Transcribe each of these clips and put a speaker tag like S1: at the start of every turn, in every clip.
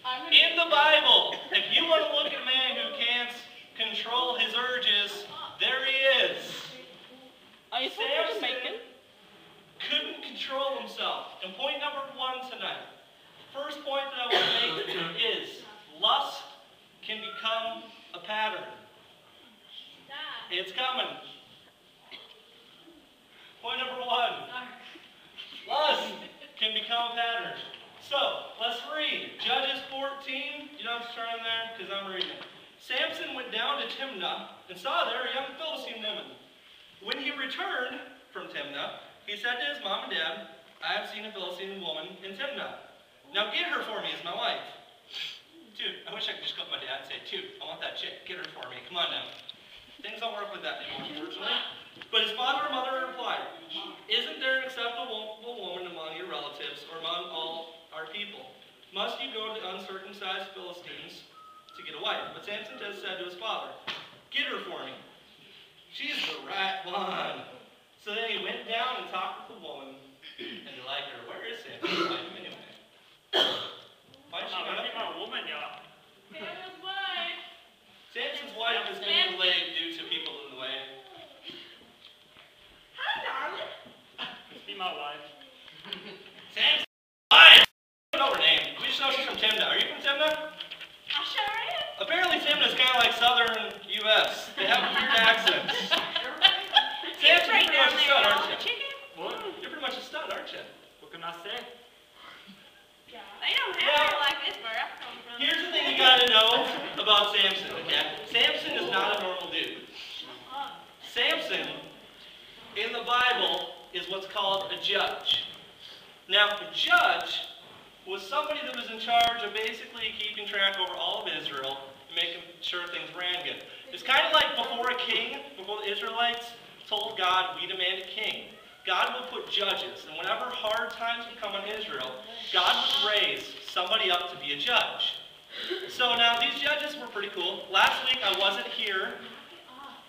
S1: In the Bible, if you want to look at a man who can't control his urges, there he is. Samson couldn't control himself. And point number 1 tonight. First point that I want to make is lust can become a pattern. It's coming. Point number 1. Lust can become a pattern. So, let's read. Judges 14. You don't have to turn there because I'm reading it. Samson went down to Timnah and saw there a young Philistine woman. When he returned from Timnah, he said to his mom and dad, I have seen a Philistine woman in Timnah. Now get her for me as my wife. Dude, I wish I could just go to my dad and say, dude, I want that chick. Get her for me. Come on now. Things don't work with that anymore, unfortunately. But his father and mother replied, isn't there an acceptable woman among your relatives or among all our people? Must you go to uncircumcised Philistines to get a wife? But Samson just said to his father, get her for me. She's the right one. So then he went down and talked with the woman, and he liked her. Where is Samson's wife anyway? Why is she not a woman, y'all?
S2: Samson's wife.
S1: Samson's wife has been delayed due to people in the way.
S2: Hi, darling.
S1: Be my wife. Samson's wife! I don't know her name. We just know she's from Timnah. Are you from Timnah?
S2: I sure am.
S1: Apparently Timnah's kind of like southern U.S. They have weird accents. Samson, you're pretty much a stud, aren't you? What? You're pretty much a stud, aren't you? What can I say?
S2: They don't have hair like this where I'm coming from.
S1: Here's the thing you gotta know about Samson, okay? Samson is not a normal dude. Samson, in the Bible, is what's called a judge. Now, a judge was somebody that was in charge of basically keeping track over all of Israel and making sure things ran good. It's kind of like before a king, before the Israelites told God, we demand a king. God would put judges, and whenever hard times would come on Israel, God would raise somebody up to be a judge. So now, these judges were pretty cool. Last week, I wasn't here,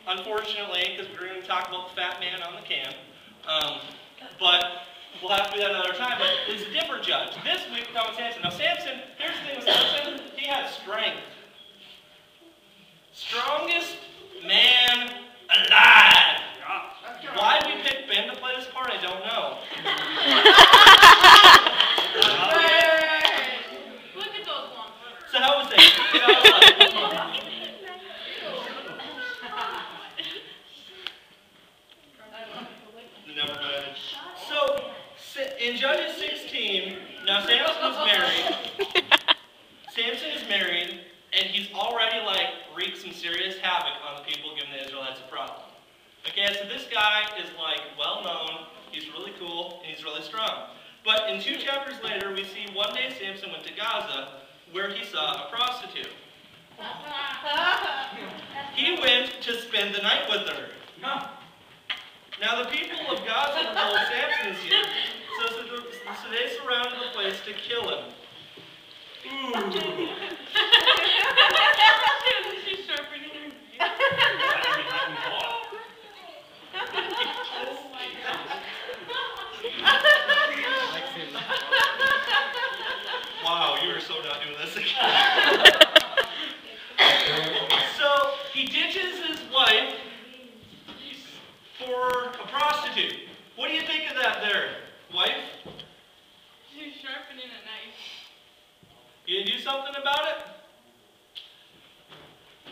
S1: unfortunately, because we were going to talk about the fat man on the can. But we'll have to do that another time. But it's a different judge. This week, we're talking about Samson. Now, Samson, here's the thing with Samson, he had strength. Strongest man alive. Why we picked Ben to play this part, I don't know.
S2: Look at those long footers.
S1: So how was that? Never mind. So, in Judges 16, now Samson is married. Samson is married, and he's already wreaked some serious havoc on the people, giving the Israelites a problem. Okay, so this guy is well known, he's really cool, and he's really strong. But in 2 chapters later, we see one day Samson went to Gaza, where he saw a prostitute. He went to spend the night with her. Now the people of Gaza were told Samson is here, so they surrounded the place to kill him. Ooh.
S2: She's sharpening her
S1: Wow, you are so not doing this again. So he ditches his wife for a prostitute. What do you think of that there, wife?
S2: She's sharpening a knife.
S1: You gonna do something about it?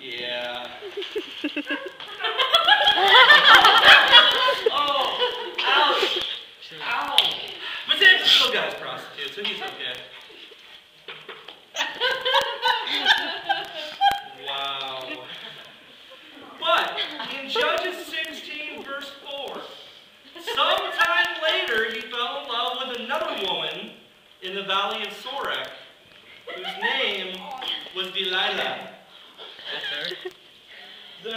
S1: Yeah. Oh, ouch. Ow. But Samson still got his prostitute, so he's okay. Wow. But in Judges 16, verse 4, sometime later he fell in love with another woman in the valley of Sorek, whose name was Delilah. Yes, sir. So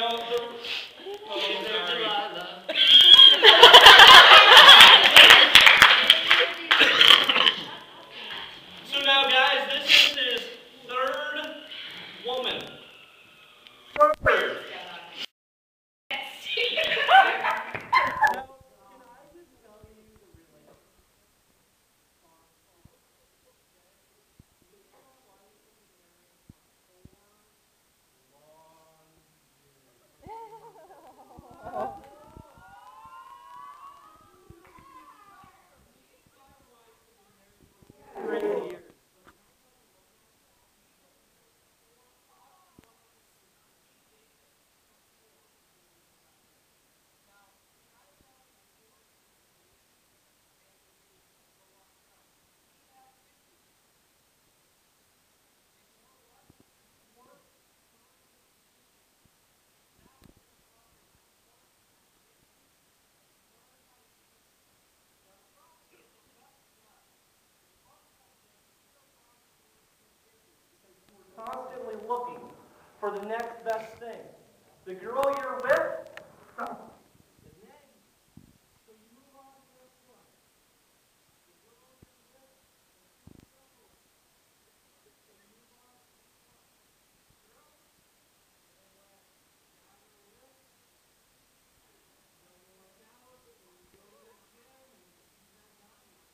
S1: now, guys, this is his third woman. Third. for the next best thing. The girl you're with is nagging. So you move on to the next one. The girl you're with is too trouble. So you move on to the next one. Girl, and now you're with. You don't work out, or you go to the gym, and she's not buying it.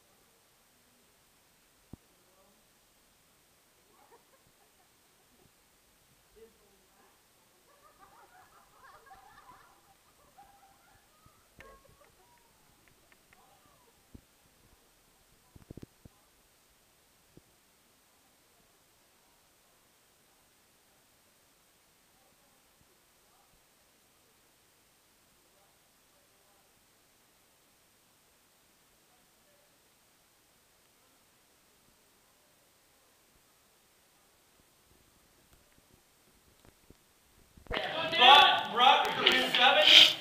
S1: But brought her 7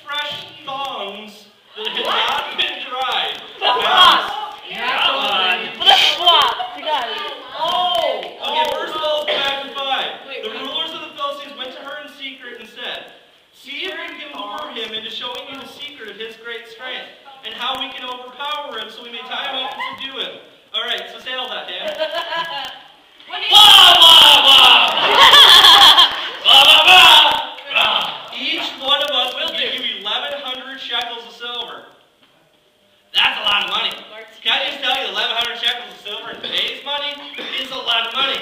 S1: fresh thongs that had not been dried. Okay, first of all, back to 5. The rulers of the Philistines went to her in secret and said, "See if you can lure him into showing you the secret of his great strength, and how we can overpower him so we may tie him up and subdue him." Alright, so say all that, Dan. Each one of us will give you 1,100 shekels of silver. That's a lot of money. Can I just tell you, 1,100 shekels of silver in today's money is a lot of money.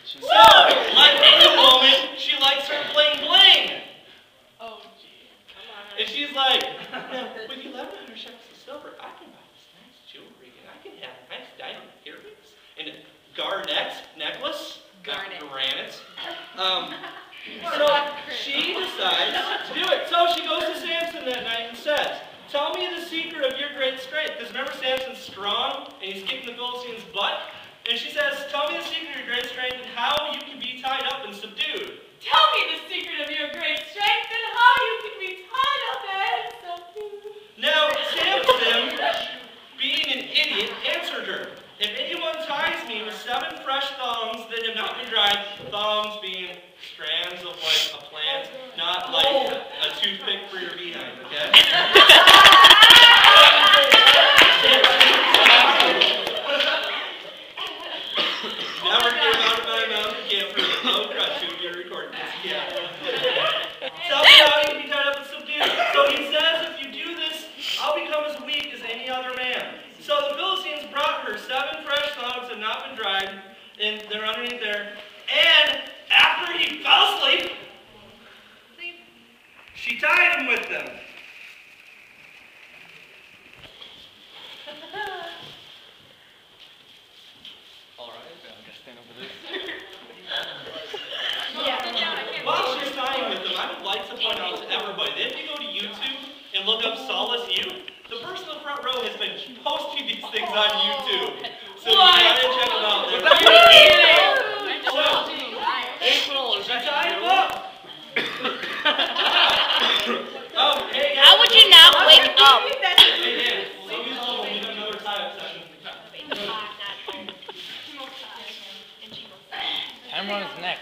S1: So, like any woman, she likes her bling bling. Oh, gee. And she's like, with 1,100 shekels of silver, I can buy this nice jewelry, and I can have nice diamond earrings, and a garnet necklace. Granite. So she decides to do it. So she goes to Samson that night and says, "Tell me the secret of your great strength." Because remember, Samson's strong and he's kicking the Philistines' butt. And she says, "Tell me the secret of your great strength and how you can be tied up and subdued."
S2: Tell me the secret of your great strength and how you can be tied up and subdued.
S1: Now, Samson, being an idiot, answered her, "If anyone ties me with 7 fresh thongs that have not been dried," thongs being strands of like a plant, not like a toothpick for your behind, okay? Never came out of my mouth again for the low crutch to be recording this. Yeah. Tell me how you can be tied up and subdued. So he says, "If you do this, I'll become as weak as any other man." So the Philistines brought her 7 fresh thongs that had not been dried, and they're underneath there. And after he fell asleep, she tied him with them. All right, I'm gonna stand over this. While she's tying with them, I would like to point out to everybody that if you go to YouTube and look up Solace Youth, the person in the front row has been posting these things on YouTube. So you gotta check them out. She tied him up. Oh, hey,
S2: how would you not wake up?
S1: Hey, Dan, leave me alone. We got another tie-up session.
S3: Hammer on his neck.